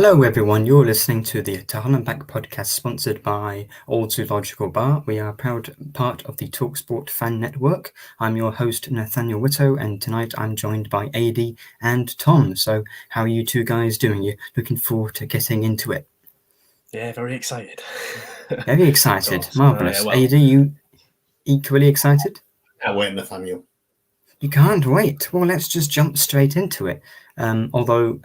Hello everyone, you're listening to the To Holland Back podcast sponsored by Old Zoological Bar. We are a proud part of the TalkSport fan network. I'm your host Nathaniel Whitto, and tonight I'm joined by AD and Tom. So how are you two guys doing? You looking forward to getting into it? Yeah, very excited. Very excited, Course. marvellous. Well, AD, you equally excited? Can't wait, Nathaniel. You can't wait. Well, let's just jump straight into it. Although,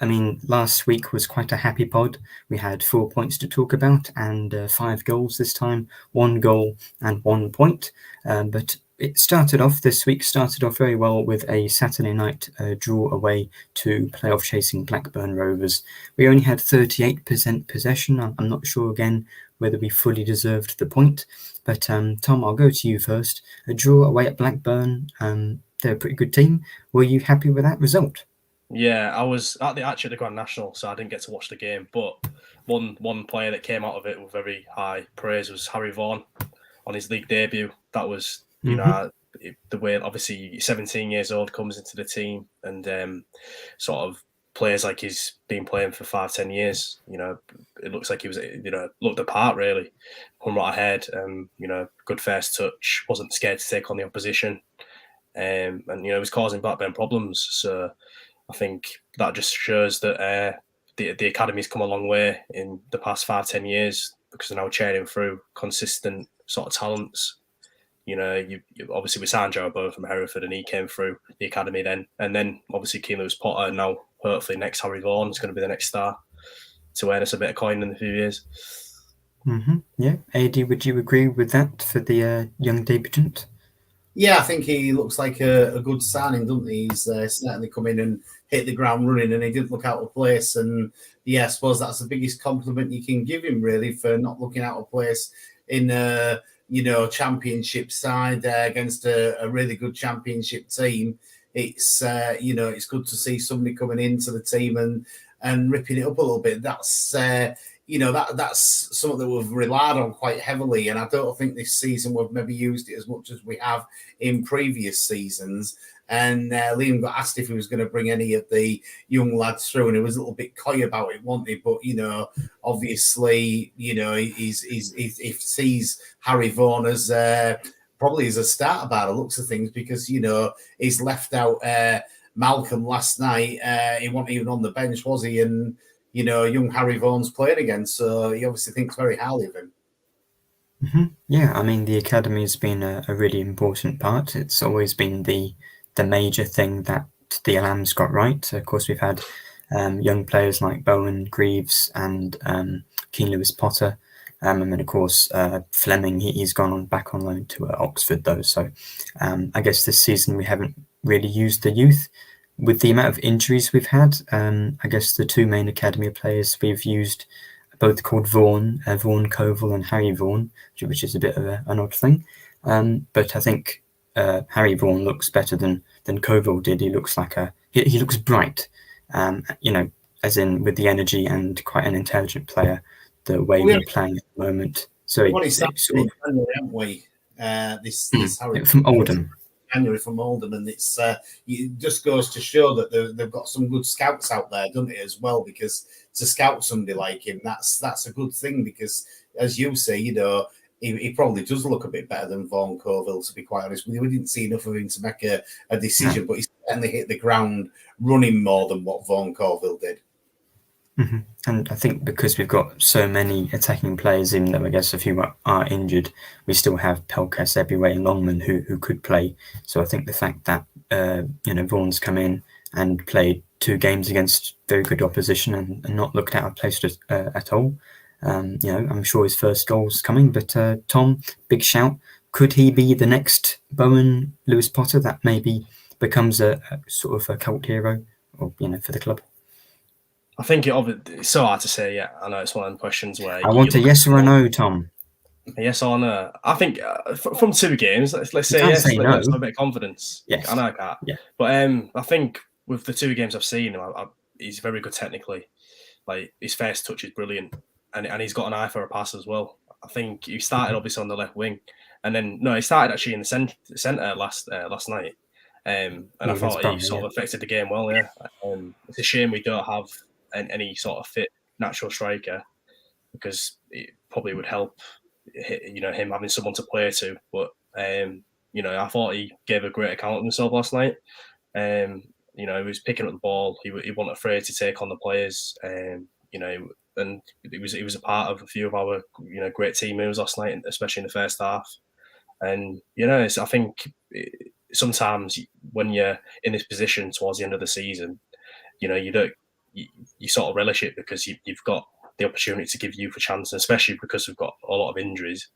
last week was quite a happy pod. We had 4 points to talk about and 5 goals this time, 1 goal and 1 point. But this week started off very well with a Saturday night draw away to playoff chasing Blackburn Rovers. We only had 38% possession. I'm not sure again whether we fully deserved the point. But Tom, I'll go to you first. A draw away at Blackburn. They're a pretty good team. Were you happy with that result? Yeah, I was at the Grand National, so I didn't get to watch the game. But one player that came out of it with very high praise was Harry Vaughan on his league debut. That was, the way, obviously, 17 years old, comes into the team and sort of plays like he's been playing for 5-10 years. It looks like he was, looked the part, really. Come right ahead, good first touch, wasn't scared to take on the opposition. And it was causing Blackburn problems. So I think that just shows that the academy's come a long way in the past 5-10 years because they're now churning through consistent sort of talents. You obviously we signed Joe Bowen from Hereford and he came through the academy then, and then obviously Keane Lewis Potter, and now hopefully next Harry Vaughan is going to be the next star to earn us a bit of coin in a few years. Yeah, AD, would you agree with that for the young debutant? Yeah, I think he looks like a good signing, doesn't he? He's certainly come in and hit the ground running, and he didn't look out of place. And yeah, I suppose that's the biggest compliment you can give him, really, for not looking out of place in a championship side against a really good championship team. It's it's good to see somebody coming into the team and ripping it up a little bit. That's that's something that we've relied on quite heavily, and I don't think this season we've maybe used it as much as we have in previous seasons. And Liam got asked if he was going to bring any of the young lads through, and he was a little bit coy about it, wasn't he? But obviously, he sees Harry Vaughan as probably as a starter by the looks of things, because he's left out Malcolm last night. He wasn't even on the bench, was he? And young Harry Vaughan's playing again, so he obviously thinks very highly of him. Yeah, the academy has been a really important part. It's always been the major thing that the Lambs got right. Of course, we've had young players like Bowen, Greaves, and Keane Lewis Potter. And then, of course, Fleming, he's gone back on loan to Oxford, though. So I guess this season we haven't really used the youth. With the amount of injuries we've had, I guess the two main academy players we've used are both called Vaughan, Vaughan Covell and Harry Vaughan, which is a bit of an odd thing. But I think Harry Vaughan looks better than Covell did. He looks like he looks bright, as in with the energy, and quite an intelligent player, the way we're playing at the moment. So haven't we? This Harry from Oldham. January from Oldham, and it just goes to show that they've got some good scouts out there, doesn't it, as well? Because to scout somebody like him, that's a good thing, because as you say, he probably does look a bit better than Vaughan Covell, to be quite honest. We didn't see enough of him to make a decision, but he certainly hit the ground running more than what Vaughan Covell did. Mm-hmm. And I think because we've got so many attacking players, even though I guess a few are injured, we still have Pelkas, Ebiway and Longman who could play. So I think the fact that Vaughan's come in and played 2 games against very good opposition and not looked out of place at all. I'm sure his first goal's coming. But Tom, big shout. Could he be the next Bowen Lewis Potter that maybe becomes a sort of a cult hero, or for the club? I think it's so hard to say. Yeah, I know it's one of the questions where I want a yes or a no, Tom. A yes or no. I think from 2 games, let's say yes. Let's have a bit of confidence. Yes, I know I can't. Yeah, but I think with the 2 games I've seen, he's very good technically. Like his first touch is brilliant, and he's got an eye for a pass as well. I think he started obviously on the left wing, and then he started actually in the centre last night. And I thought he sort of affected the game well. Yeah, it's a shame we don't have any sort of fit natural striker, because it probably would help, him having someone to play to. But I thought he gave a great account of himself last night. He was picking up the ball. He wasn't afraid to take on the players. And he was a part of a few of our great team moves last night, especially in the first half. And I think sometimes when you're in this position towards the end of the season, you sort of relish it, because you've got the opportunity to give youth a chance, especially because we've got a lot of injuries.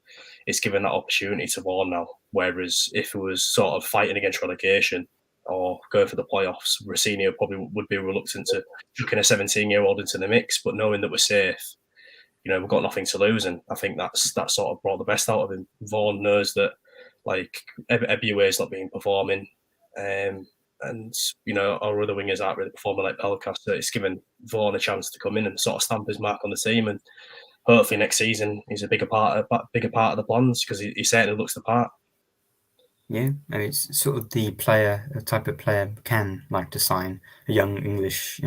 It's given that opportunity to Vaughan now. Whereas if it was sort of fighting against relegation or going for the playoffs, Rossini probably would be reluctant to chucking a 17-year-old into the mix. But knowing that we're safe, we've got nothing to lose, and I think that sort of brought the best out of him. Vaughan knows that, like, Ebiue's not been performing, and our other wingers aren't really performing like Pelkas. So it's given Vaughan a chance to come in and sort of stamp his mark on the team, and hopefully next season he's a bigger part of the plans, because he certainly looks the part. Yeah, and it's sort of the type of player can like to sign a young English,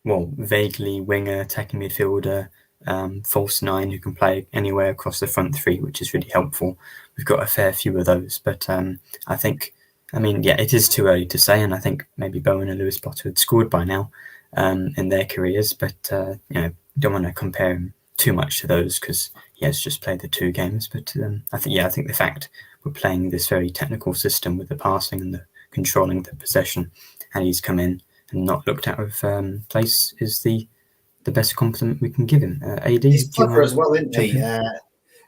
vaguely winger, attacking midfielder, false nine who can play anywhere across the front three, which is really helpful. We've got a fair few of those, but I think, it is too early to say, and I think maybe Bowen and Lewis Potter had scored by now in their careers, but don't want to compare him too much to those, because he has just played the 2 games. But I think the fact we're playing this very technical system with the passing and the controlling the possession, and he's come in and not looked out of place is the best compliment we can give him. AD, he's clever as well, isn't he?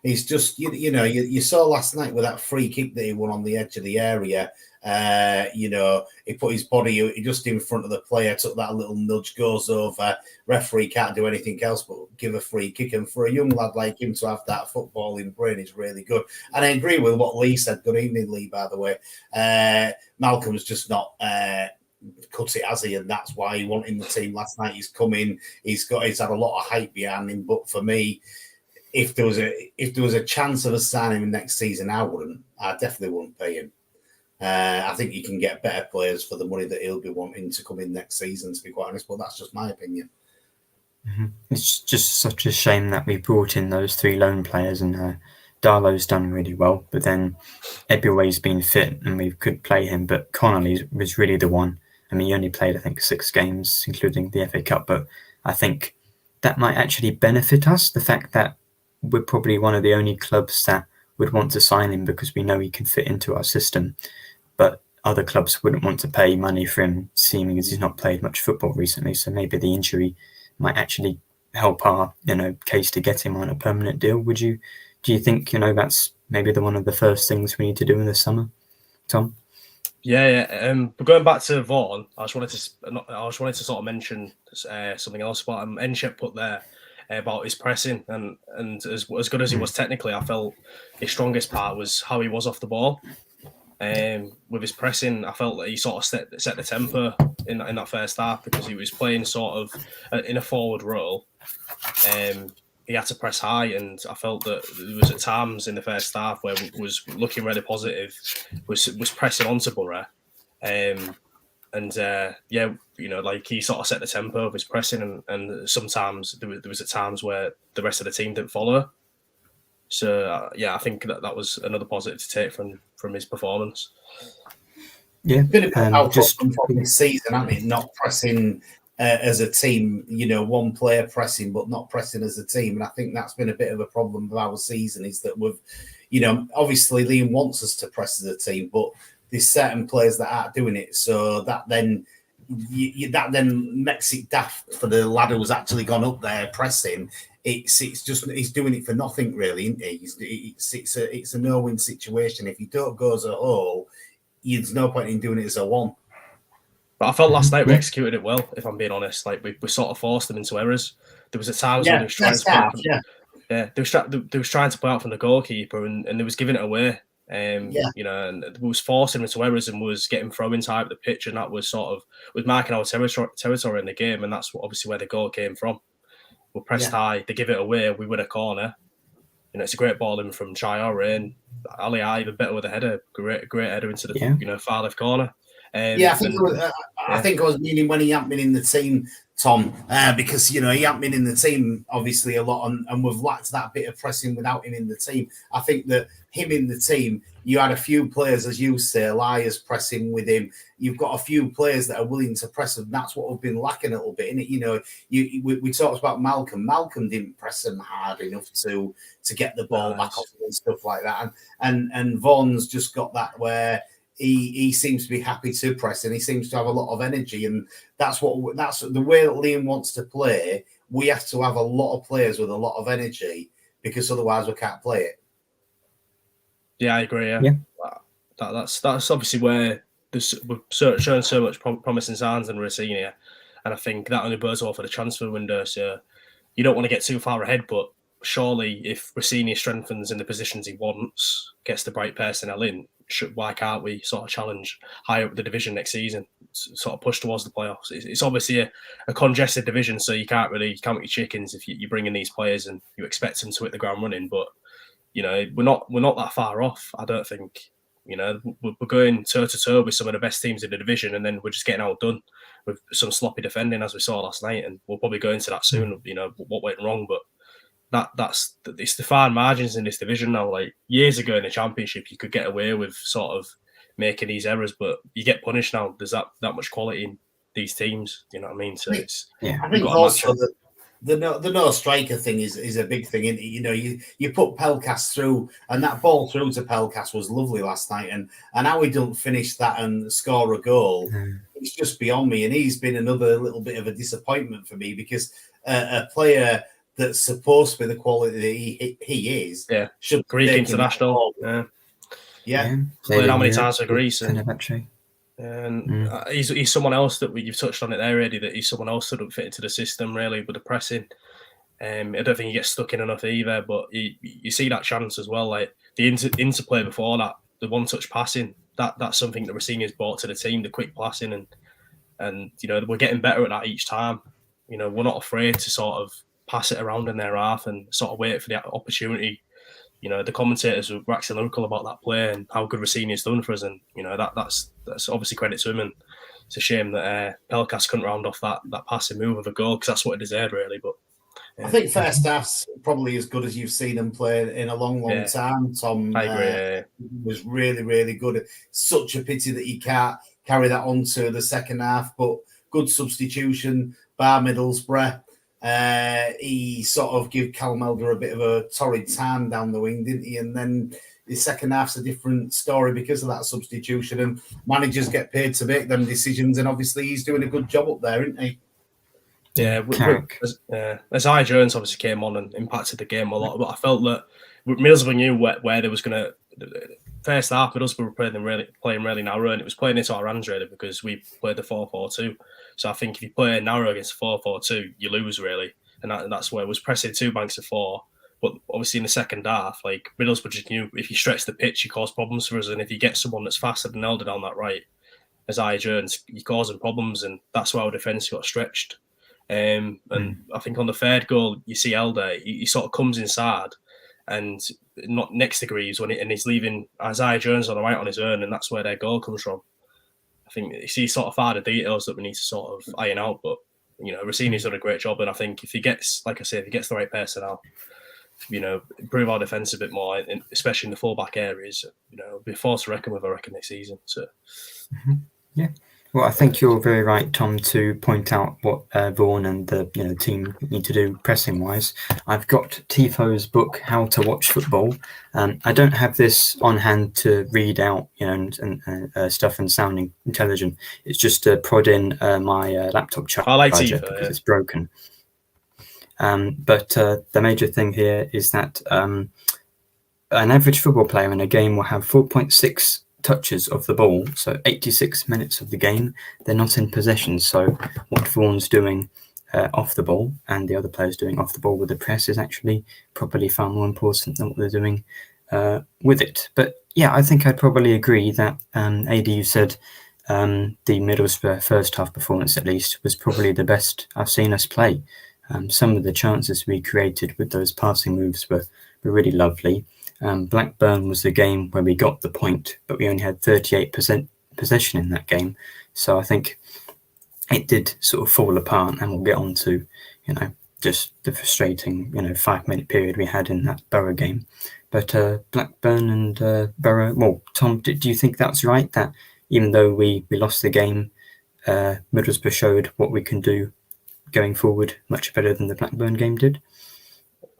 He's just, you saw last night with that free kick that he won on the edge of the area. He put his body just in front of the player, took that little nudge, goes over. Referee can't do anything else but give a free kick. And for a young lad like him to have that footballing brain is really good. And I agree with what Lee said. Good evening, Lee, by the way. Malcolm's just not cut it, has he? And that's why he won in the team last night. He's come in. He's had a lot of hype behind him. But for me, if there was a chance of us signing him next season, I definitely wouldn't pay him. I think you can get better players for the money that he'll be wanting to come in next season, to be quite honest, but that's just my opinion. Mm-hmm. It's just such a shame that we brought in those 3 loan players, and Darlow's done really well, but then Ebiue's been fit and we could play him, but Connolly was really the one. He only played, I think, 6 games, including the FA Cup, but I think that might actually benefit us, the fact that we're probably one of the only clubs that would want to sign him because we know he can fit into our system. But other clubs wouldn't want to pay money for him, seeming as he's not played much football recently. So maybe the injury might actually help our, case to get him on a permanent deal. Do you think, that's maybe one of the first things we need to do in the summer, Tom? Yeah. But going back to Vaughan, I just wanted to sort of mention something else about him. Enshep put there about his pressing, and as good as he was technically, I felt his strongest part was how he was off the ball. With his pressing, I felt that he sort of set the tempo in that first half, because he was playing sort of in a forward role. He had to press high, and I felt that there was at times in the first half where it was looking really positive, was pressing onto Borough. Like he sort of set the tempo of his pressing, and sometimes there was at times where the rest of the team didn't follow. So I think that was another positive to take from his performance. Yeah, bit of output from this season, hasn't it? Not pressing as a team, one player pressing, but not pressing as a team. And I think that's been a bit of a problem of our season, is that we've, obviously Liam wants us to press as a team, but there's certain players that aren't doing it. So that then makes it daft for the lad who's actually gone up there pressing. It's just he's doing it for nothing, really, isn't he? It's a no-win situation. If you don't go as a whole, there's no point in doing it as a one. But I felt last night we executed it well, if I'm being honest. Like we sort of forced them into errors. There was a times when they was trying they was trying to play out from the goalkeeper, and they was giving it away. And we was forcing them into errors and was getting throw-ins high up the pitch, and that was marking our territory in the game, and that's obviously where the goal came from. We pressed high, they give it away, we win a corner. It's a great ball in from Chai or Rain. Ali even better with a header, great header into the far left corner. I think I was meaning when he hadn't been in the team Tom, because he hasn't been in the team obviously a lot, and we've lacked that bit of pressing without him in the team. I think that him in the team, you had a few players, as you say, Elias pressing with him. You've got a few players that are willing to press, and that's what we've been lacking a little bit. And we talked about Malcolm. Malcolm didn't press them hard enough to get the ball back off and stuff like that. And Vaughan's just got that where he seems to be happy to press, and he seems to have a lot of energy, and that's the way that Liam wants to play. We have to have a lot of players with a lot of energy, because otherwise we can't play it. Yeah, I agree. Yeah. That's obviously where we've shown so much promising signs in Rossini, and I think that only bodes well for the transfer window. So you don't want to get too far ahead, but surely if Rossini strengthens in the positions he wants, gets the right personnel in, why can't we sort of challenge higher up the division next season, sort of push towards the playoffs? It's obviously a congested division, so you can't with your chickens if you bring in these players and you expect them to hit the ground running. But we're not that far off. I don't think. We're going toe to toe with some of the best teams in the division, and then we're just getting outdone with some sloppy defending, as we saw last night. And we'll probably go into that soon. What went wrong, but it's the fine margins in this division now. Like years ago in the Championship, you could get away with sort of making these errors, but you get punished now. There's that much quality in these teams. You know what I mean? So I think also the no striker thing is a big thing. You put Pelkas through, and that ball through to Pelkas was lovely last night, and how he don't finish that and score a goal, it's just beyond me. And he's been another little bit of a disappointment for me, because a player that's supposed to be the quality that he is. Yeah, should Greek international. Yeah. Played how many times for Greece? And he's someone else that you've touched on it there already. That he's someone else that don't fit into the system really with the pressing. I don't think he gets stuck in enough either. But you see that chance as well, like the interplay before that, the one-touch passing. That's something that Rossini's brought to the team. The quick passing and we're getting better at that each time. We're not afraid to sort of pass it around in their half and sort of wait for the opportunity. The commentators were waxing lyrical about that play and how good Rossini has done for us, and that's obviously credit to him. And it's a shame that Pelkas couldn't round off that passing move of a goal, because that's what it deserved really. But I think first half's probably as good as you've seen them play in a long time. Tom, I agree. Was really, really good. Such a pity that you can't carry that on to the second half, but good substitution by Middlesbrough. He sort of gave Callum Elder a bit of a torrid time down the wing, didn't he? And then the second half's a different story because of that substitution, and managers get paid to make them decisions, and obviously he's doing a good job up there, isn't he? Yeah, Isaiah Jones obviously came on and impacted the game a lot, but I felt that Middlesbrough knew where they was going to. First half, Middlesbrough were playing really narrow, and it was playing into our hands really, because we played the 4-4-2. So I think if you play narrow against 4-4-2, you lose really, and that's where it was pressing two banks of four. But obviously in the second half, like Middlesbrough just knew if you stretch the pitch, you cause problems for us, and if you get someone that's faster than Elder down that right, Isaiah Jones, you cause them problems, and that's why our defence got stretched. And I think on the third goal, you see Elder, he sort of comes inside and not next to Greaves and he's leaving Isaiah Jones on the right on his own, and that's where their goal comes from. I think you see sort of further details that we need to sort of iron out, but Rossini's done a great job, and I think if he gets, like I say, if he gets the right personnel, improve our defence a bit more, especially in the full-back areas, be forced to reckon with, I reckon, next season. So, yeah. Well, I think you're very right, Tom, to point out what Vaughan and the team need to do pressing-wise. I've got Tifo's book, How to Watch Football. I don't have this on hand to read out, and stuff and sounding intelligent. It's just to prod in my laptop charger. I like Tifo because it's broken. But the major thing here is that an average football player in a game will have 4.6 touches of the ball, so 86 minutes of the game they're not in possession. So what Vaughan's doing off the ball and the other players doing off the ball with the press is actually probably far more important than what they're doing with it. But yeah, I think I'd probably agree that AD, you said the Middlesbrough first half performance at least was probably the best I've seen us play. Some of the chances we created with those passing moves were really lovely. Blackburn was the game where we got the point, but we only had 38% possession in that game. So I think it did sort of fall apart, and we'll get on to, just the frustrating, 5-minute period we had in that Borough game. But Blackburn and Borough, well, Tom, do you think that's right? That even though we lost the game, Middlesbrough showed what we can do going forward much better than the Blackburn game did?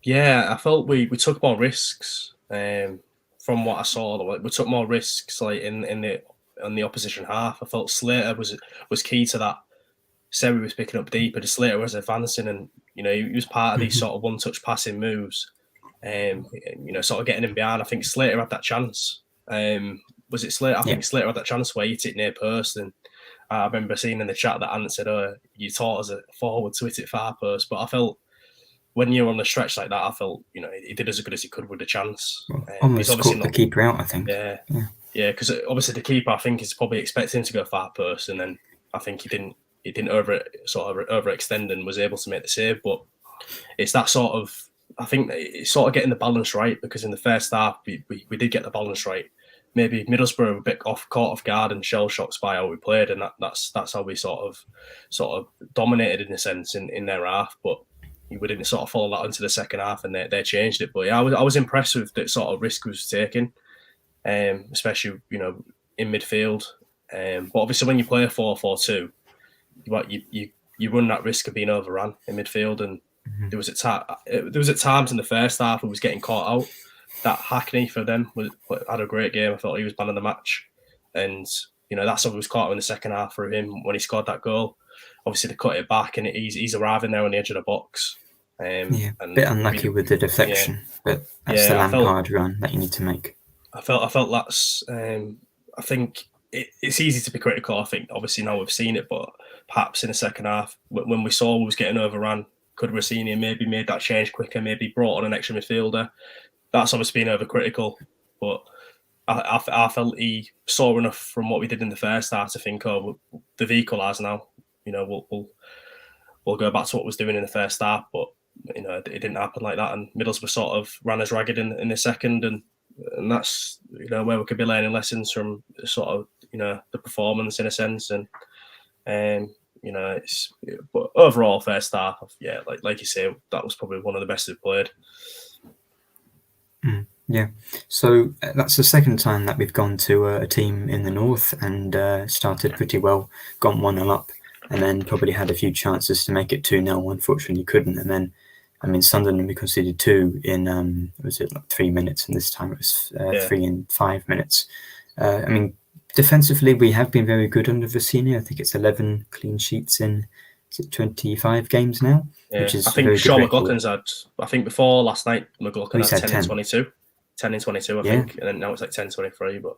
Yeah, I felt we took more risks. From what I saw, we took more risks like in the opposition half. I felt Slater was key to that. Seri was picking up deeper, the Slater was advancing, and he was part of these sort of one-touch passing moves. Sort of getting him behind. I think Slater had that chance. Was it Slater? I think Slater had that chance where he hit it near post, and I remember seeing in the chat that Ant said, "Oh, you taught us a forward to hit it far post." But I felt when you're on the stretch like that, I felt he did as good as he could with the chance. Well, almost caught the keeper out, I think. Yeah, because obviously the keeper, I think, is probably expecting him to go far post, and then I think he didn't overextend and was able to make the save. But it's that sort of, I think it's sort of getting the balance right, because in the first half we did get the balance right. Maybe Middlesbrough were a bit caught off guard and shell shocked by how we played, and that's how we sort of dominated in a sense in their half. But we didn't sort of follow that into the second half, and they changed it. But yeah, I was impressed with the sort of risk we was taking, especially in midfield. But obviously when you play a 4-4-2, you run that risk of being overrun in midfield, and there was at times in the first half who was getting caught out. That Hackney for them had a great game. I thought he was man of the match, and that's what was caught in the second half for him when he scored that goal. Obviously, they cut it back, and he's arriving there on the edge of the box. A bit unlucky with the deflection, but that's the Lampard run that you need to make. I felt that's. I think it's easy to be critical. I think obviously now we've seen it, but perhaps in the second half, when we saw we was getting overrun, could have seen him maybe made that change quicker, maybe brought on an extra midfielder. That's obviously been overcritical, but I felt he saw enough from what we did in the first half to think, oh, the equaliser now. We'll go back to what was doing in the first half, but it didn't happen like that. And Middlesbrough sort of ran us ragged in the second, and that's where we could be learning lessons from sort of the performance in a sense. And but overall first half, like you say, that was probably one of the best we've played. Yeah, so that's the second time that we've gone to a team in the north and started pretty well, gone 1-0 up, and then probably had a few chances to make it 2-0. Unfortunately, couldn't. And then, Sunderland, we conceded 2 in, was it like 3 minutes? And this time it was 3 in 5 minutes. Defensively, we have been very good under Vecino. I think it's 11 clean sheets in 25 games now, which is I think Sean McLaughlin's had, I think before last night, McLaughlin had 10 in 22. 10 in 22, I think, and then now it's like 10-23. But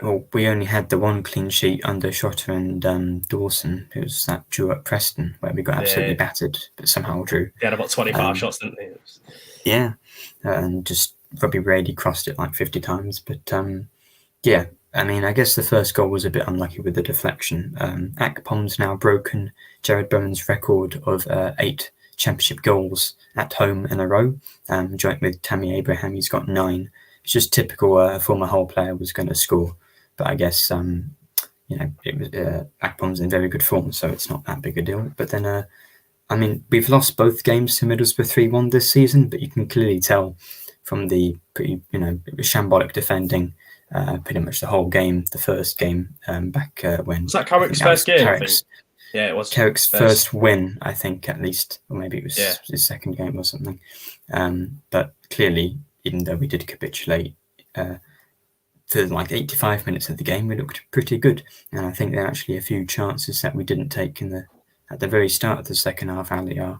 well, we only had the one clean sheet under Shotter and Dawson. It was that drew at Preston where we got absolutely battered, but somehow drew. They had about 25 shots, didn't they? Yeah, and just Robbie Brady crossed it like 50 times. But I guess the first goal was a bit unlucky with the deflection. Akpom's now broken Jared Bowen's record of 8 Championship goals at home in a row, joint with Tammy Abraham. He's got 9. It's just typical. A former Hull player was going to score, but I guess it was Akpom's in very good form, so it's not that big a deal. But then, we've lost both games to Middlesbrough 3-1 this season, but you can clearly tell from the pretty shambolic defending. Pretty much the whole game. The first game back when was that Carrick's first game? I think. Yeah, it was Carrick's first win, I think, at least, or maybe it was his second game or something. But clearly, even though we did capitulate for like 85 minutes of the game, we looked pretty good. And I think there are actually a few chances that we didn't take at the very start of the second half. Aliar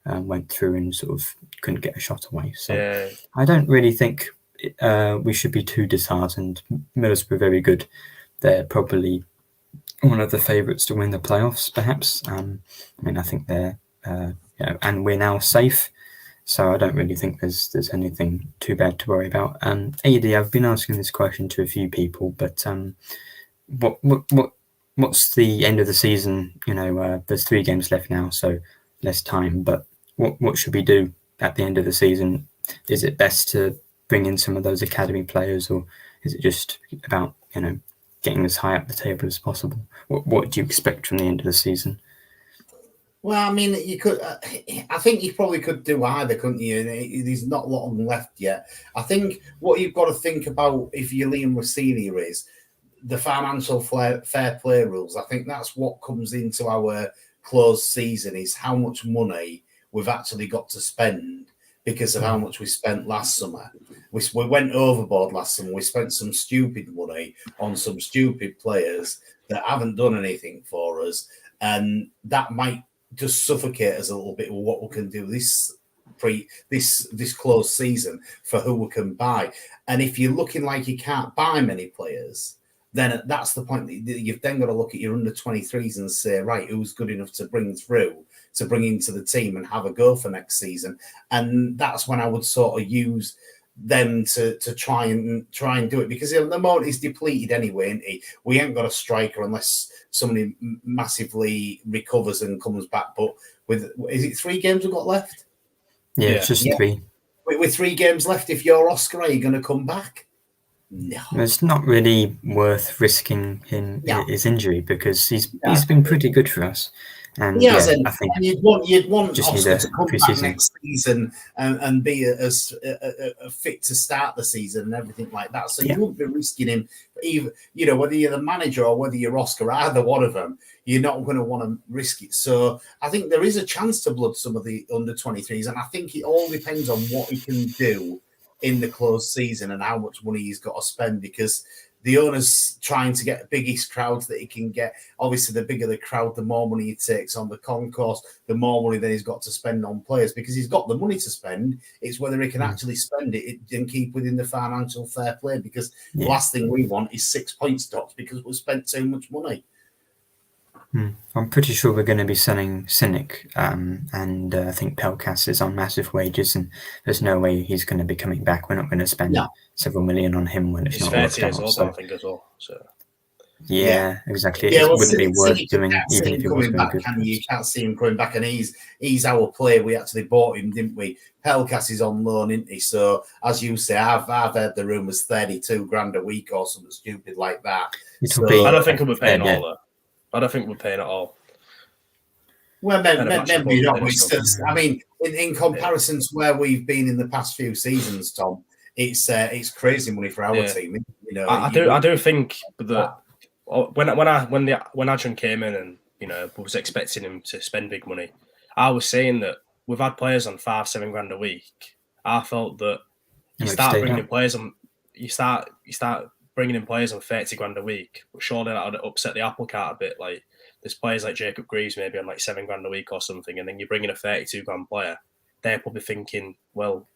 went through and sort of couldn't get a shot away. So I don't really think we should be too disheartened. Middlesbrough very good. They're probably one of the favourites to win the playoffs, perhaps. I think they're, and we're now safe. So I don't really think there's anything too bad to worry about. AD, I've been asking this question to a few people, but what's the end of the season? There's 3 games left now, so less time. But what should we do at the end of the season? Is it best to bring in some of those academy players, or is it just about getting as high up the table as possible? What do you expect from the end of the season? Well, I mean, you could. I think you probably could do either, couldn't you? And there's not a lot of them left yet. I think what you've got to think about if you're Liam Rossini is the financial fair play rules. I think that's what comes into our closed season is how much money we've actually got to spend because of how much we spent last summer. We went overboard last summer. We spent some stupid money on some stupid players that haven't done anything for us, and that might just suffocate us a little bit with what we can do this close season for who we can buy. And if you're looking like you can't buy many players, then that's the point that you've then got to look at your under 23s and say, right, who's good enough to bring through, to bring into the team and have a go for next season. And that's when I would sort of use them to try and do it, because at the moment he's depleted anyway, isn't he? We ain't got a striker unless somebody massively recovers and comes back. But is it 3 games we've got left? Yeah, it's just 3. With 3 games left, if you're Oscar, are you going to come back? No. It's not really worth risking his injury because he's been pretty good for us. And I think you'd want just Oscar to come back next season and be as fit to start the season and everything like that. So you wouldn't be risking him, either, whether you're the manager or whether you're Oscar, either one of them, you're not going to want to risk it. So I think there is a chance to blood some of the under 23s, and I think it all depends on what he can do in the closed season and how much money he's got to spend, because the owner's trying to get the biggest crowds that he can get. Obviously, the bigger the crowd, the more money he takes on the concourse, the more money then he's got to spend on players, because he's got the money to spend. It's whether he can actually spend it and keep within the financial fair play, because the last thing we want is 6 point stocks because we've spent too much money. I'm pretty sure we're going to be selling Cynic, and I think Pelkas is on massive wages, and there's no way he's going to be coming back. We're not going to spend several million on him when it's not worked out. I think as well. So. Exactly. It wouldn't be worth doing even if he was going good. You can't see him coming back, and he's our player. We actually bought him, didn't we? Pelkas is on loan, isn't he? So as you say, I've heard the rumours $32,000 a week or something stupid like that. I don't think we'll be paying all that. I don't think we're paying it all. Well, maybe not. I mean, in comparison to where we've been in the past few seasons, Tom, it's crazy money for our team. I do think that when Adrian came in and was expecting him to spend big money, I was saying that we've had players on $5-7 grand a week. I felt that you start bringing players on $30 grand a week, but surely that would upset the apple cart a bit. Like, there's players like Jacob Greaves maybe on like $7 grand a week or something, and then you bring in a 32 grand player. They're probably thinking, well,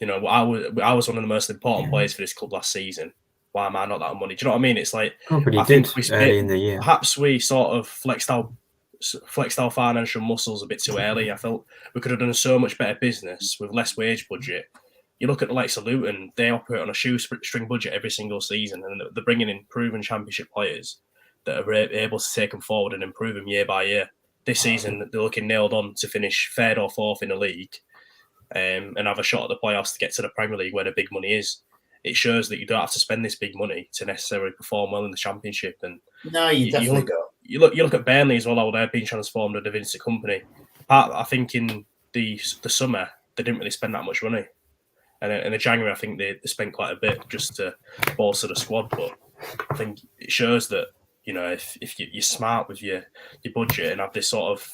I was one of the most important players for this club last season. Why am I not that money? Do you know what I mean? It's like I think we early in the year. Perhaps we sort of flexed our financial muscles a bit too early. I felt we could have done so much better business with less wage budget. You look at the likes of Luton, they operate on a shoestring budget every single season, and they're bringing in proven championship players that are able to take them forward and improve them year by year. This season, they're looking nailed on to finish 3rd or 4th in the league and have a shot at the playoffs to get to the Premier League where the big money is. It shows that you don't have to spend this big money to necessarily perform well in the Championship. And no, you definitely don't. You look at Burnley as well, how they're being transformed into a Vincent Kompany. I think in the summer, they didn't really spend that much money. And in the January, I think they spent quite a bit just to bolster the squad. But I think it shows that, if you're smart with your budget and have this sort of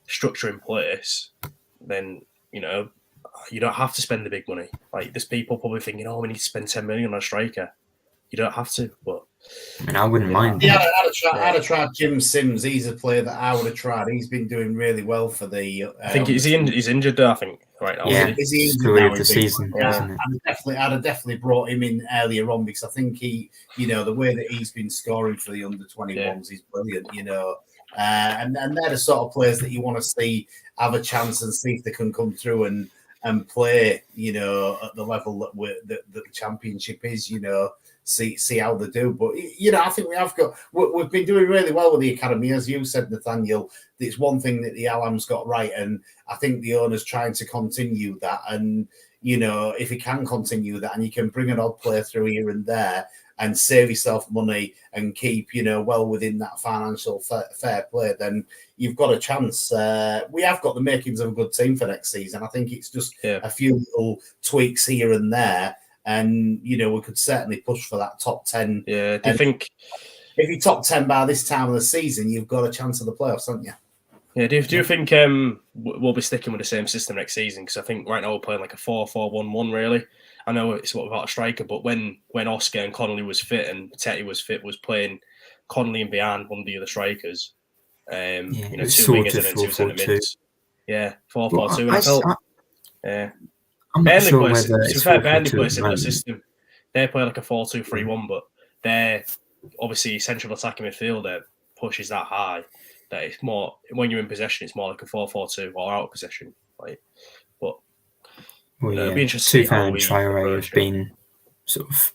structure in place, then, you don't have to spend the big money. Like, there's people probably thinking, we need to spend 10 million on a striker. You don't have to, but... I wouldn't mind. Yeah, I'd have tried Jim Sims. He's a player that I would have tried. He's been doing really well for the... I think he's injured there, I think, right now. Yeah, is he injured now? The season, isn't it? I'd have definitely brought him in earlier on, because I think he, the way that he's been scoring for the under-21s is brilliant, and they're the sort of players that you want to see have a chance and see if they can come through and play, at the level that the Championship is, see how they do. But, I think we've been doing really well with the academy. As you said, Nathaniel, it's one thing that the Alam's got right, and I think the owner's trying to continue that. And, if he can continue that and you can bring an odd player through here and there, and save yourself money and keep, well within that financial fair play, then you've got a chance. We have got the makings of a good team for next season. I think it's just a few little tweaks here and there, and we could certainly push for that top 10. Yeah, do you think if you're top 10 by this time of the season, you've got a chance of the playoffs, haven't you? Yeah, do you think we'll be sticking with the same system next season? Because I think right now we're playing like a 4-4-1-1, really. I know it's without a striker, but when Oscar and Connolly was fit and Teti was fit, was playing Connolly and behind one of the other strikers. Two wingers and then 2 centre mids. Yeah, 4-4-2. And I felt, I'm not sure whether to be fair, Burnley play a similar system. They play like a 4-2-3-1, but they're obviously central attacking midfielder pushes that high. That it's more when you're in possession, it's more like a 4-4-2 or out of possession. It'll be interesting. Tufan and Traore have been sort of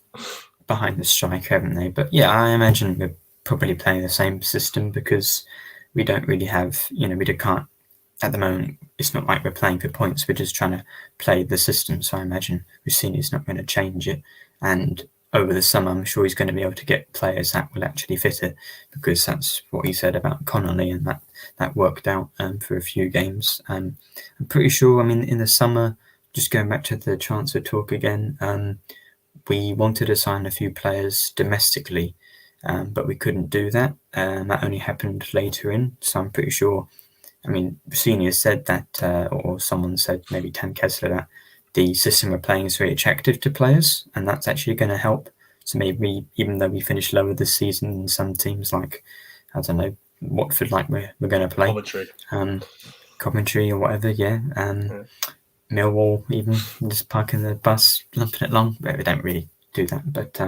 behind the striker, haven't they? But yeah, I imagine we're probably playing the same system because we don't really have, we can't at the moment. It's not like we're playing for points. We're just trying to play the system. So I imagine Rossini's not going to change it. And over the summer, I'm sure he's going to be able to get players that will actually fit it, because that's what he said about Connolly, and that worked out for a few games. I'm pretty sure, in the summer, just going back to the transfer talk again, we wanted to sign a few players domestically, but we couldn't do that. That only happened later in. So I'm pretty sure, Senior said that, or someone said, maybe Tan Kessler, that the system we're playing is very attractive to players, and that's actually going to help. So maybe even though we finished lower this season, some teams like, I don't know, Watford, like we're going to play. Coventry or whatever, Millwall, even just parking the bus, lumping it along. But we don't really do that. But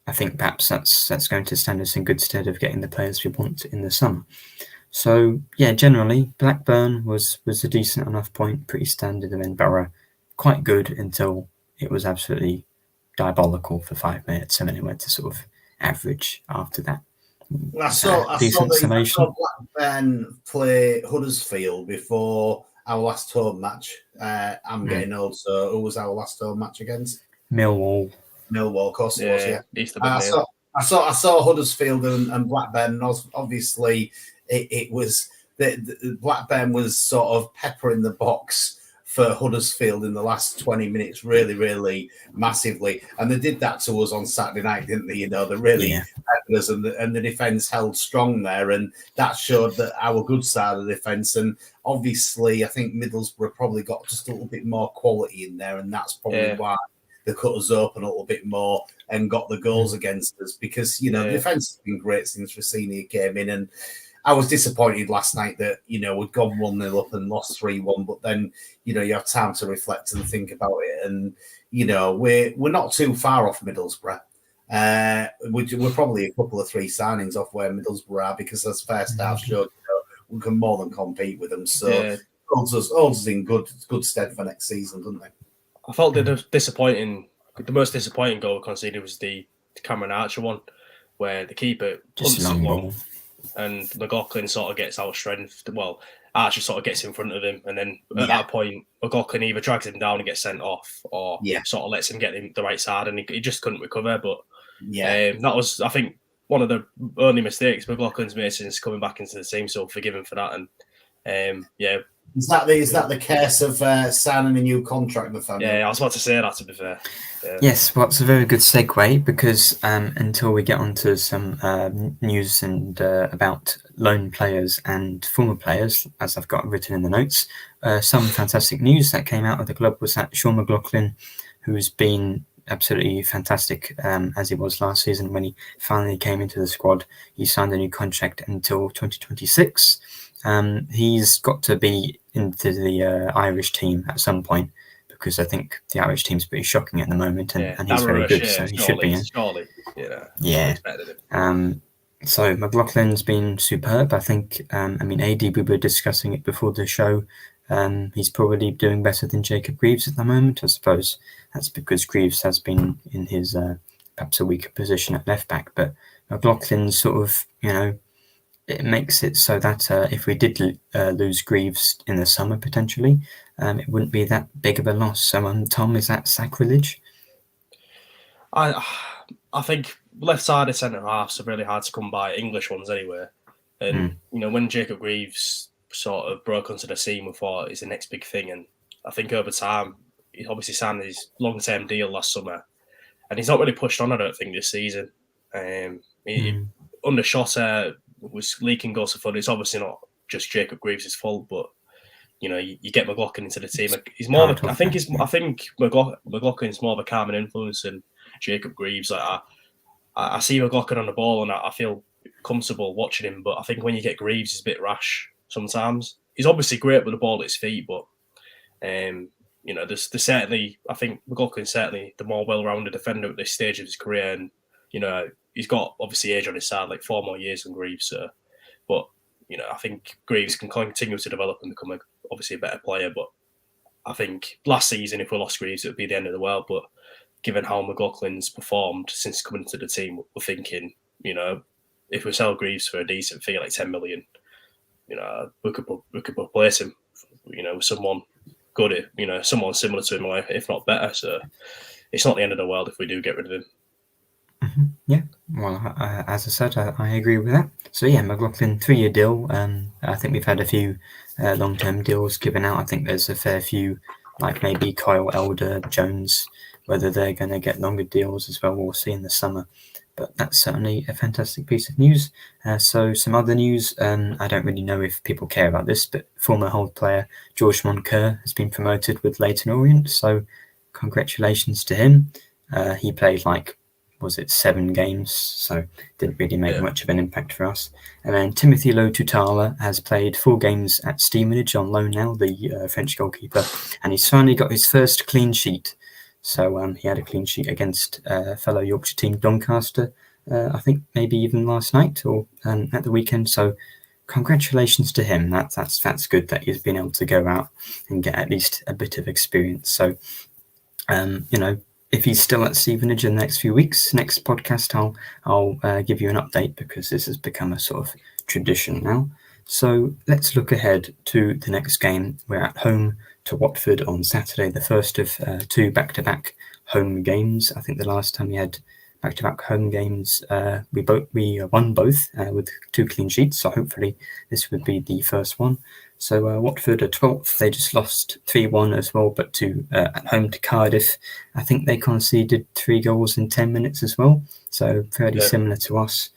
I think perhaps that's going to stand us in good stead of getting the players we want in the summer. So yeah, generally Blackburn was a decent enough point, pretty standard, and then Borough quite good until it was absolutely diabolical for 5 minutes, and then it went to sort of average after that. I saw Blackburn play Huddersfield before our last home match. I'm getting old, so who was our last home match against? Millwall, of course it was. I saw Huddersfield and Blackburn, and obviously it was the Blackburn was sort of peppering the box for Huddersfield in the last 20 minutes, really, really massively. And they did that to us on Saturday night, didn't they? They really peppered us, and the defence held strong there. And that showed that our good side of the defence. And obviously, I think Middlesbrough probably got just a little bit more quality in there. And that's probably why they cut us open a little bit more and got the goals against us. Because, the defence has been great since Rossini came in. And I was disappointed last night that, we'd gone 1-0 up and lost 3-1, but then, you have time to reflect and think about it. And, we're not too far off Middlesbrough. We're probably a couple of 3 signings off where Middlesbrough are, because as first half showed, we can more than compete with them. So holds us in good stead for next season, doesn't they? I felt the most disappointing goal conceded was the Cameron Archer one, where the keeper just long ball. And McLaughlin sort of gets out strength. Well, Archer sort of gets in front of him, and then at that point, McLaughlin either drags him down and gets sent off, or sort of lets him get him the right side, and he just couldn't recover. But that was, I think, one of the only mistakes McLaughlin's made since coming back into the team. So forgive him for that. And Is that the case of signing a new contract, Nathaniel? Yeah, I was about to say that, to be fair. Yeah. Yes, well, it's a very good segue, because until we get onto some news and about loan players and former players, as I've got written in the notes, some fantastic news that came out of the club was that Sean McLaughlin, who's been absolutely fantastic as he was last season when he finally came into the squad, he signed a new contract until 2026. He's got to be into the Irish team at some point, because I think the Irish team's pretty shocking at the moment, and he's very good, so he should be in. So McLaughlin's been superb. I think, AD, we were discussing it before the show. He's probably doing better than Jacob Greaves at the moment. I suppose that's because Greaves has been in his perhaps a weaker position at left back, but McLaughlin's sort of, it makes it so that if we did lose Greaves in the summer potentially, it wouldn't be that big of a loss. So, Tom, is that sacrilege? I I think left-sided centre-halves are really hard to come by, English ones anyway. And, when Jacob Greaves sort of broke onto the scene, we thought it's the next big thing. And I think over time, he obviously signed his long-term deal last summer. And he's not really pushed on, I don't think, this season. Under Shota was leaking goals for fun. It's obviously not just Jacob Greaves' fault, but you get McLaughlin into the team. He's more. I think McLaughlin's more of a calming influence than Jacob Greaves. Like I see McLaughlin on the ball and I feel comfortable watching him, but I think when you get Greaves, he's a bit rash sometimes. He's obviously great with the ball at his feet, but there's certainly, I think McLaughlin's certainly the more well-rounded defender at this stage of his career, and he's got obviously age on his side, like 4 more years than Greaves. So, but I think Greaves can continue to develop and become obviously a better player. But I think last season, if we lost Greaves, it would be the end of the world. But given how McLaughlin's performed since coming to the team, we're thinking, if we sell Greaves for a decent fee, like 10 million, we could replace him, with someone good, someone similar to him, if not better. So it's not the end of the world if we do get rid of him. Yeah, well, as I said, I agree with that. So yeah, McLaughlin, 3-year deal. I think we've had a few long-term deals given out. I think there's a fair few, like maybe Kyle Elder, Jones, whether they're going to get longer deals as well. We'll see in the summer. But that's certainly a fantastic piece of news. So some other news, I don't really know if people care about this, but former Hull player George Moncur has been promoted with Leyton Orient. So congratulations to him. He played 7 games, so didn't really make much of an impact for us. And then Timothy Lo-Tutala has played 4 games at Stevenage on loan now, the French goalkeeper, and he's finally got his first clean sheet. So he had a clean sheet against fellow Yorkshire team Doncaster, I think maybe even last night or at the weekend. So congratulations to him. That's good that he's been able to go out and get at least a bit of experience. So, if he's still at Stevenage in the next few weeks, next podcast I'll give you an update, because this has become a sort of tradition now. So let's look ahead to the next game. We're at home to Watford on Saturday, the first of 2 back-to-back home games. I think the last time we had back-to-back home games, we won both with 2 clean sheets. So hopefully this would be the first one. So Watford are 12th. They just lost 3-1 as well, but at home to Cardiff. I think they conceded 3 goals in 10 minutes as well. So fairly similar to us.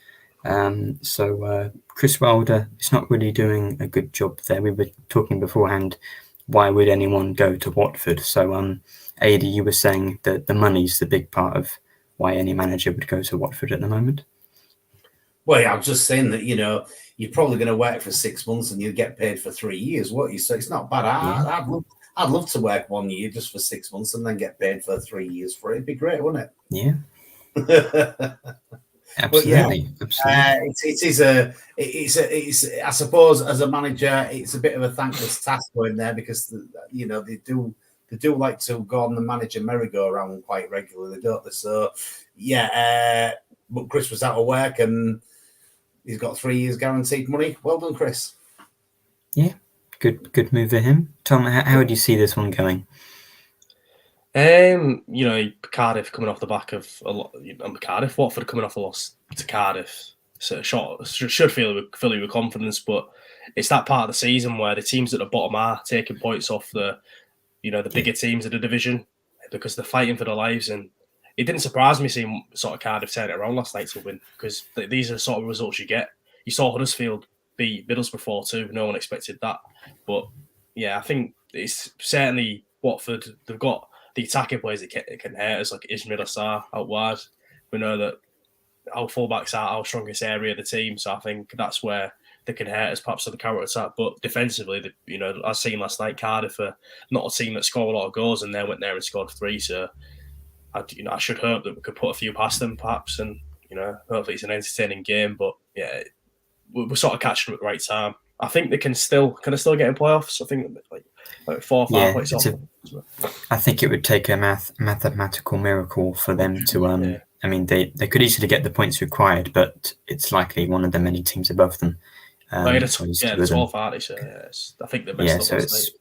So Chris Wilder is not really doing a good job there. We were talking beforehand, why would anyone go to Watford? So Adi, you were saying that the money's the big part of why any manager would go to Watford at the moment. Well, yeah, I'm just saying that, you're probably going to work for 6 months and you'll get paid for 3 years, won't you? So it's not bad. I'd love to work 1 year just for 6 months and then get paid for 3 years for it. It'd be great, wouldn't it? Yeah. Absolutely. It's I suppose as a manager, it's a bit of a thankless task going there, because they do like to go on the manager merry-go-round quite regularly, don't they? So but Chris was out of work and he's got 3 years guaranteed money. Well done, Chris. Yeah, good move for him. Tom, how would you see this one going? Cardiff coming off the back of a lot. Watford coming off a loss to Cardiff, so should fill you with confidence. But it's that part of the season where the teams at the bottom are taking points off the bigger teams of the division, because they're fighting for their lives. And it didn't surprise me seeing sort of Cardiff turn it around last night to win, because these are the sort of results you get. You saw Huddersfield beat Middlesbrough 4-2. No one expected that. But yeah, I think it's certainly Watford. They've got the attacking players that can hurt us, like Ismail Assar out wide. We know that our fullbacks are our strongest area of the team, so I think that's where they can hurt us, perhaps on the counter attack. But defensively, I've seen last night, Cardiff are not a team that score a lot of goals, and they went there and scored 3. So I should hope that we could put a few past them, perhaps, and hopefully it's an entertaining game. But yeah, we're sort of catching them at the right time. I think they can still get in playoffs. I think like 4 or 5 points off. I think it would take a mathematical miracle for them to. I mean, they could easily get the points required, but it's likely one of the many teams above them. The 12th party. So I think they're best.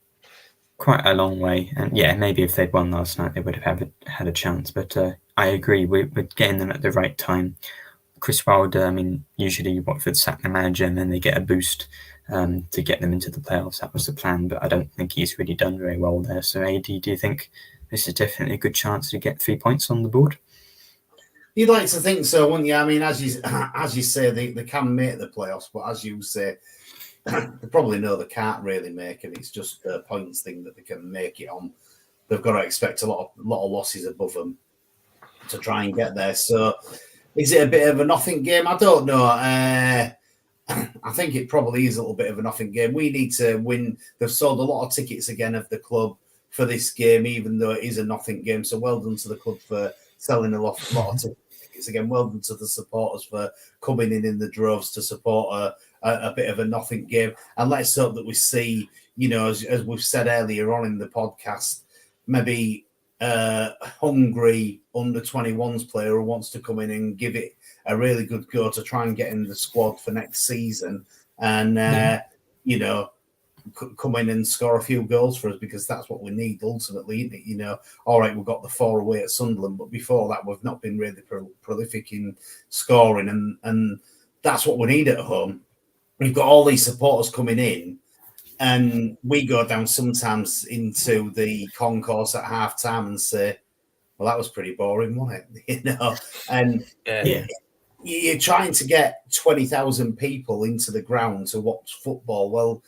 quite a long way. And yeah, maybe if they'd won last night, they would have had a chance. But I agree, we're getting them at the right time. Chris Wilder, I mean, usually Watford sack the manager and then they get a boost to get them into the playoffs. That was the plan, but I don't think he's really done very well there. So, AD, do you think this is definitely a good chance to get 3 points on the board? You'd like to think so, wouldn't you? I mean, as you say, they can make the playoffs, but as you say, they probably know they can't really make it. It's just a points thing that they can make it on. They've got to expect a lot of losses above them to try and get there. So, is it a bit of a nothing game? I don't know. I think it probably is a little bit of a nothing game. We need to win. They've sold a lot of tickets again of the club for this game, even though it is a nothing game. So well done to the club for selling a lot of tickets again. Well done to the supporters for coming in the droves to support a bit of a nothing game. And let's hope that we see, as we've said earlier on in the podcast, maybe hungry under-21s player who wants to come in and give it a really good go to try and get in the squad for next season and, come in and score a few goals for us, because that's what we need ultimately, isn't it? All right, we've got the 4 away at Sunderland, but before that, we've not been really prolific in scoring, and that's what we need at home. We've got all these supporters coming in, and we go down sometimes into the concourse at half time and say, well, that was pretty boring, wasn't it? And you're trying to get 20,000 people into the ground to watch football. Well,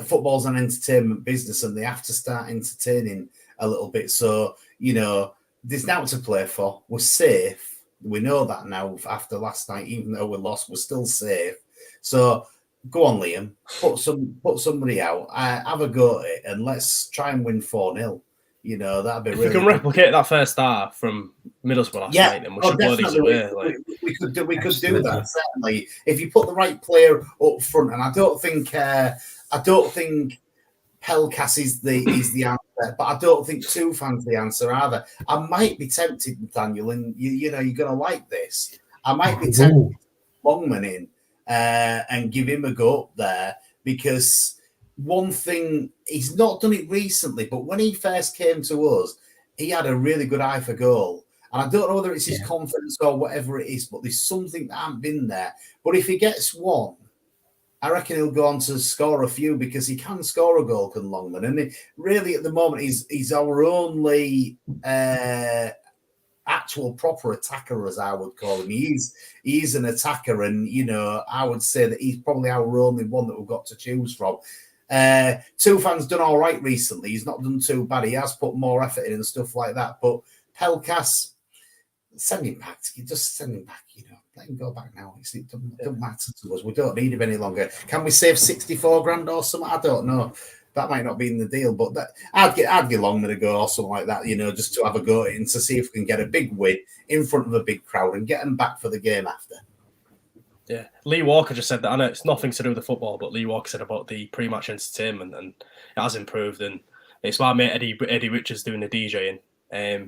football's an entertainment business, and they have to start entertaining a little bit. So, there's now to play for. We're safe. We know that now after last night, even though we lost, we're still safe. So go on, Liam, put somebody out, have a go at it, and let's try and win 4-0. That'd be if really we can replicate that first half from Middlesbrough last night, then we should blow these away. We could do that, certainly. If you put the right player up front, and I don't think Pelkas is the answer, but I don't think Tufan's the answer either. I might be tempted, Nathaniel, and you're going to like this. I might be tempted to put Longman in and give him a go up there, because one thing, he's not done it recently, but when he first came to us, he had a really good eye for goal. And I don't know whether it's his confidence or whatever it is, but there's something that hasn't been there. But if he gets one, I reckon he'll go on to score a few, because he can score a goal, can Longman. And really, at the moment, he's our only actual proper attacker, as I would call him. He's an attacker, and I would say that he's probably our only one that we've got to choose from. Tufan's done all right recently. He's not done too bad. He has put more effort in and stuff like that. But Pelkas, send him back. Just send him back. Let him go back now. It doesn't matter to us. We don't need him any longer. Can we save 64 grand or something? I don't know. That might not be in the deal, but I'd give Longman a go or something like that, just to have a go at it and to see if we can get a big win in front of a big crowd and get them back for the game after. Yeah, Lee Walker just said that. I know it's nothing to do with the football, but Lee Walker said about the pre-match entertainment, and it has improved. And it's my mate Eddie Richards doing the DJing.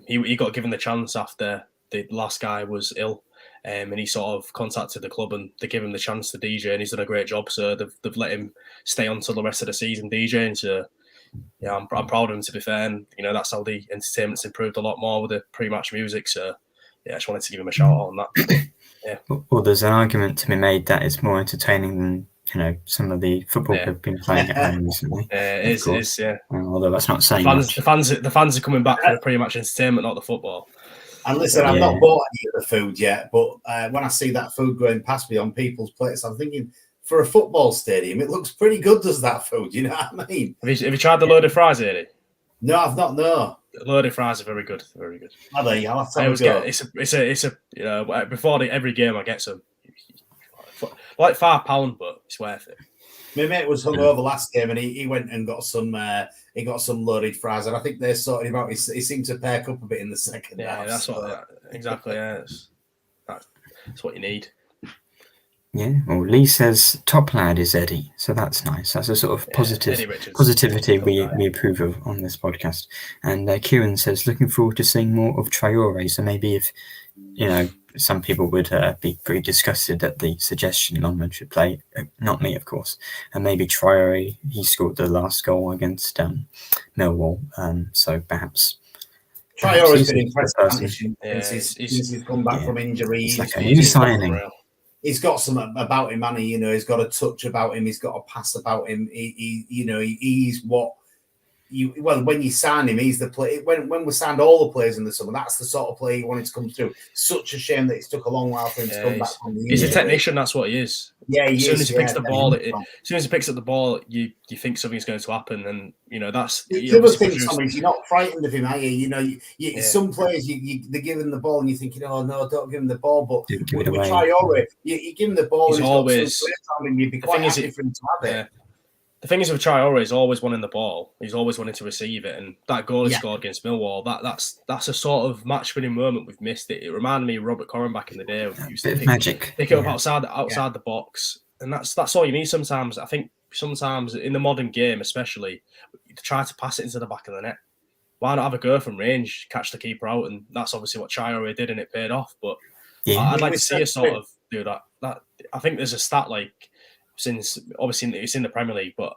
He got given the chance after the last guy was ill. And he sort of contacted the club, and they gave him the chance to DJ, and he's done a great job. So they've let him stay on till the rest of the season DJing. So yeah, I'm proud of him, to be fair. And that's how the entertainment's improved a lot more with the pre-match music. So yeah, I just wanted to give him a shout out on that. Yeah. Well, there's an argument to be made that it's more entertaining than some of the football we've been playing at home recently. It is. Yeah. Although that's not saying much. The fans are coming back for the pre-match entertainment, not the football. And listen, I've not bought any of the food yet, but when I see that food going past me on people's plates, I'm thinking, for a football stadium, it looks pretty good, does that food? You know what I mean? Have you tried the loaded fries, Eddie? No, I've not, no. The loaded fries are very good, very good. Are they? I'll have to have a go. It's a before every game I get some, like £5, but it's worth it. My mate was hungover last game, and he went and got some loaded fries, and I think they're sorting him out. He seemed to perk up a bit in the second half. That's exactly. Yeah, that's what you need. Yeah, well, Lee says top lad is Eddie, so that's nice. That's a sort of positivity we approve of on this podcast. And Kieran says looking forward to seeing more of Traore. So maybe if some people would be pretty disgusted at the suggestion Longman should play. Not me, of course. And maybe Traore, he scored the last goal against Millwall. So perhaps Traore's been impressive since he's come back from injury. It's like a new signing. He's got some about him, man. He's got a touch about him. He's got a pass about him. He's what when you sign him, he's the play. When we signed all the players in the summer, that's the sort of player he wanted to come through. Such a shame that it's took a long while for him to come back from the injury. He's a technician. That's what he is. Yeah, as soon as he picks the ball, as soon as he picks up the ball, you think something's going to happen, and that's the other thing. You're not frightened of him, are you? Some players they're giving the ball, and you're thinking, oh no, don't give him the ball. But with Traore, you give him the ball, he's and always. You'd be quite happy for him to have it. The thing is with Traore, he's always wanting the ball. He's always wanting to receive it, and that goal he scored against Millwall, that's a sort of match-winning moment we've missed. It reminded me of Robert Corrin back in the day. He used to pick it up outside the box, and that's all you need sometimes. I think sometimes in the modern game, especially, to try to pass it into the back of the net. Why not have a go from range, catch the keeper out, and that's obviously what Traore did, and it paid off. But I'd like to see us sort of do that. I think there's a stat since obviously it's in the Premier League, but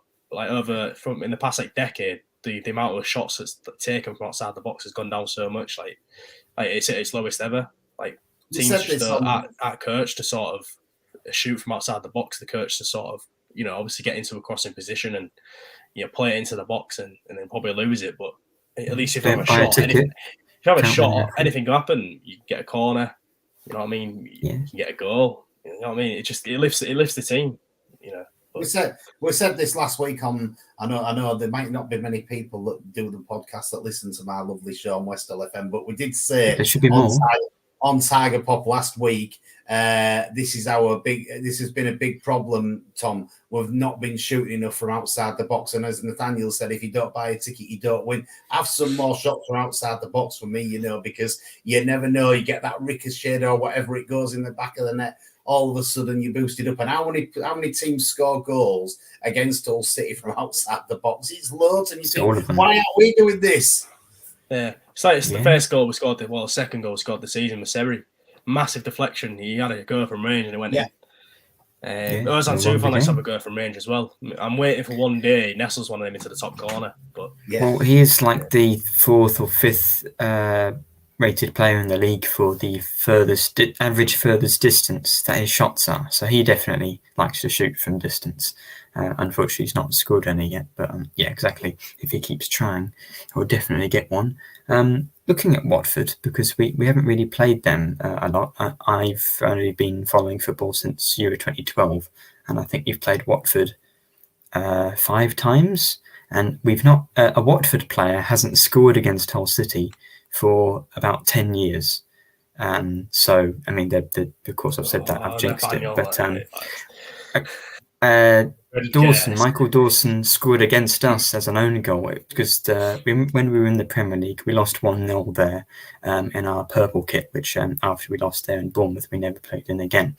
from in the past decade, the amount of shots that's taken from outside the box has gone down so much. Like it's at its lowest ever. Like teams just at coach to sort of shoot from outside the box. The coach to sort of obviously get into a crossing position and play it into the box and then probably lose it. But at least if you have a shot, anything can happen. You get a corner. You know what I mean? You can get a goal. You know what I mean? It lifts the team. We said this last week on. I know there might not be many people that do the podcast that listen to my lovely show on West FM, but we did say there should be more on Tiger Pop last week. This has been a big problem, Tom. We've not been shooting enough from outside the box, and as Nathaniel said, if you don't buy a ticket, you don't win. Have some more shots from outside the box for me, because you never know. You get that ricochet or whatever, it goes in the back of the net. All of a sudden you boosted up. And how many teams score goals against Hull City from outside the box? It's loads, and you think, why aren't we doing this? Yeah, it's the first goal we scored. The second goal we scored the season with Seri. Massive deflection. He had a go from range and it went in. Ozan Tufan likes to have a go from range as well. I'm waiting for one day Nestle's one of them into the top corner. But well, he is like the 4th or 5th rated player in the league for the average furthest distance that his shots are. So he definitely likes to shoot from distance. Unfortunately, he's not scored any yet. But exactly. If he keeps trying, he'll definitely get one. Looking at Watford, because we haven't really played them a lot. I've only been following football since Euro 2012, and I think you've played Watford 5 times. And we've not a Watford player hasn't scored against Hull City for about 10 years. So, I mean, of course, I've said that, I've jinxed it. But Michael Dawson scored against us as an own goal because when we were in the Premier League, we lost 1-0 there in our purple kit, which after we lost there in Bournemouth, we never played in again.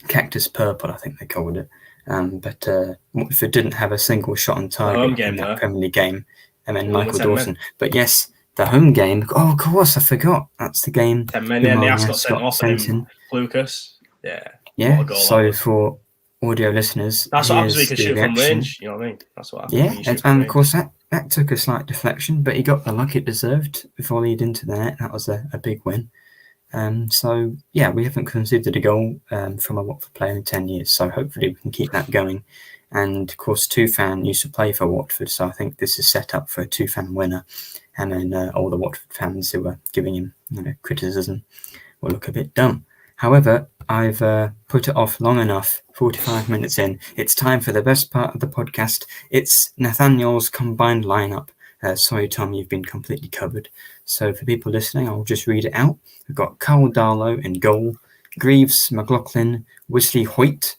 Cactus Purple, I think they called it. But Watford didn't have a single shot on target in that Premier League game. And then Michael Dawson. But yes, the home game. Oh, of course, I forgot. That's the game. 10 men, and the got sent off and Lucas. Yeah. Yeah. So for audio listeners, that's what happens when you can shoot from range. You know what I mean? That's what happens. Yeah, and of course that took a slight deflection, but he got the luck it deserved before lead into the net. That was a big win. So yeah, we haven't conceded a goal from a Watford player in 10 years. So hopefully we can keep that going. And of course, Tufan used to play for Watford, so I think this is set up for a Tufan winner. And then all the Watford fans who are giving him, criticism will look a bit dumb. However, I've put it off long enough. 45 minutes in, it's time for the best part of the podcast. It's Nathaniel's combined lineup. Sorry, Tom, you've been completely covered. So for people listening, I'll just read it out. We've got Carl Darlow in goal, Greaves, McLaughlin, Wesley Hoyt,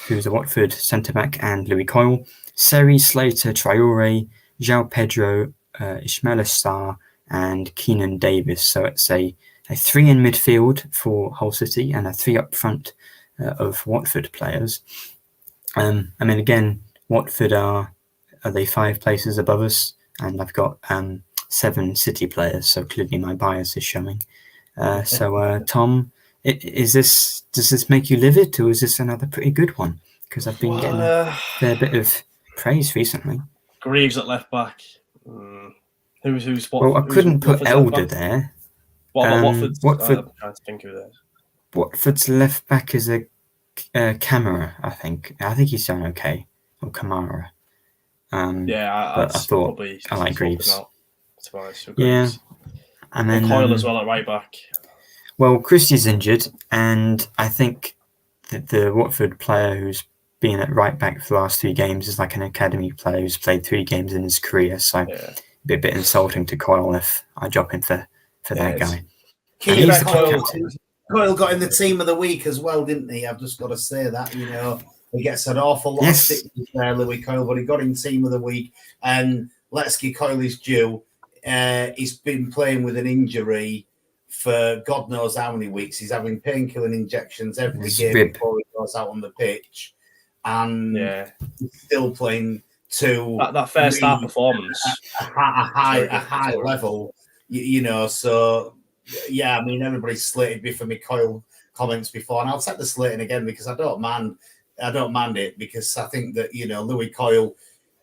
who's a Watford centre-back, and Louis Coyle, Seri, Slater, Traore, João Pedro, Ismail Assar, and Keenan Davis. So it's a 3 in midfield for Hull City and a 3 up front of Watford players. Again, Watford are they 5 places above us, and I've got 7 City players, so clearly my bias is showing. So Tom, does this make you livid, or is this another pretty good one? Because I've been getting a fair bit of praise recently. Greaves at left back. Who's what? Well, I couldn't put Elder there. What about Watford? Watford. I'm trying to think who that is. Watford's left back is a Camara, I think. I think he's done okay. Or Kamara. But I thought I like Greaves. Out, to be honest, yeah. And then Coyle as well at right back. Well, Christie's injured, and I think that the Watford player who's been at right back for the last 3 games is like an academy player who's played 3 games in his career. So it'd be a bit insulting to Coyle if I drop him for that guy. Coyle got in the team of the week as well, didn't he? I've just got to say that, he gets an awful lot of stick there, Louis Coyle, but he got in team of the week. And let's give Coyle his due. He's been playing with an injury for God knows how many weeks. He's having painkilling injections every game before he goes out on the pitch. And he's still playing to that first start performance. A high level, so yeah, I mean, everybody's slated me for my Coyle comments before, and I'll take the slating again because I don't mind it, because I think that, Louis Coyle,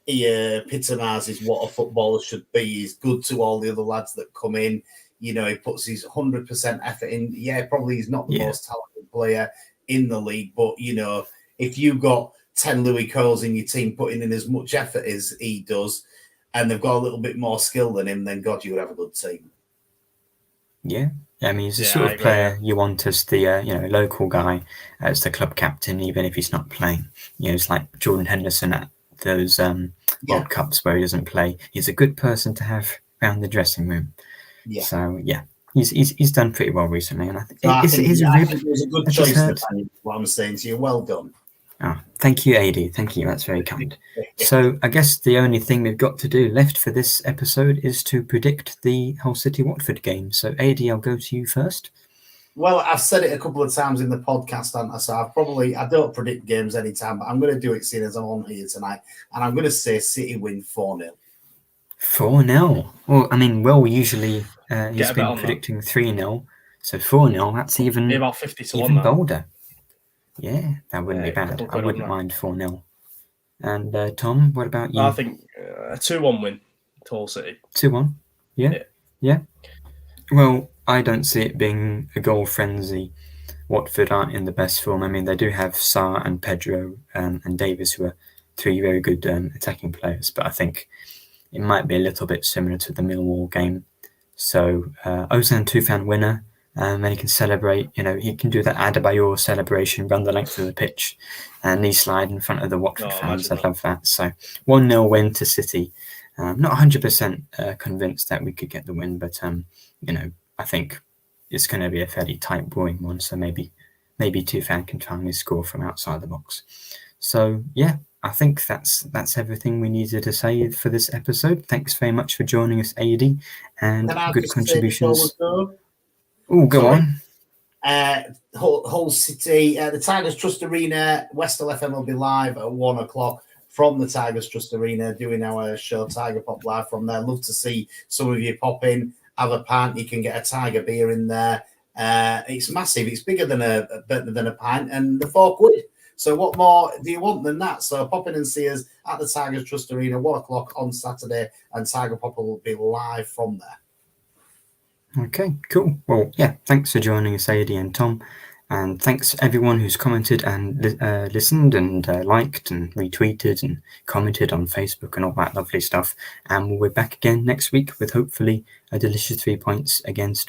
he epitomises what a footballer should be. He's good to all the other lads that come in. He puts his 100% effort in. Yeah, probably he's not the most talented player in the league, but, if you got 10 Louis Coyles in your team putting in as much effort as he does, and they've got a little bit more skill than him, then God, you would have a good team. Yeah. I mean, he's the sort of player you want as the local guy, as the club captain, even if he's not playing. It's like Jordan Henderson at those World Cups where he doesn't play. He's a good person to have around the dressing room. Yeah. So he's done pretty well recently, and I think it was a good choice. What I'm saying to you, well done. Oh, thank you, AD. Thank you. That's very kind. So I guess the only thing we've got to do left for this episode is to predict the Hull City Watford game. So AD, I'll go to you first. Well, I've said it a couple of times in the podcast, haven't I? So I don't predict games anytime, but I'm going to do it seeing as I'm on here tonight. And I'm going to say City win 4-0. 4-0? Well, I mean, usually he's been predicting 3-0. So 4-0, that's even, about 50 to even 1 bolder. Yeah, that wouldn't be bad. I wouldn't mind 4-0. And Tom, what about you? I think a 2-1 win to Hull City. 2-1? Yeah. Well, I don't see it being a goal frenzy. Watford aren't in the best form. I mean, they do have Sarr and Pedro and Davis, who are 3 very good attacking players, but I think it might be a little bit similar to the Millwall game. So Ozan Tufan winner. And he can celebrate, he can do that Adebayor celebration, run the length of the pitch, and knee slide in front of the Watford fans. I love that. So 1-0 win to City. Not 100% convinced that we could get the win, but I think it's going to be a fairly tight, boring one. So maybe Tufan can finally score from outside the box. So yeah, I think that's everything we needed to say for this episode. Thanks very much for joining us, AD, and good contributions. Oh, go on. Hull City, the Tigers Trust Arena, Westall FM will be live at 1:00 from the Tigers Trust Arena, doing our show Tiger Pop Live from there. Love to see some of you pop in, have a pint. You can get a Tiger beer in there. It's massive. It's bigger than a pint, and the £4. So what more do you want than that? So pop in and see us at the Tigers Trust Arena, 1:00 on Saturday, and Tiger Pop will be live from there. Okay, cool. Well, yeah, thanks for joining us, AD and Tom. And thanks everyone who's commented and listened and liked and retweeted and commented on Facebook and all that lovely stuff. And we'll be back again next week with hopefully a delicious 3 points against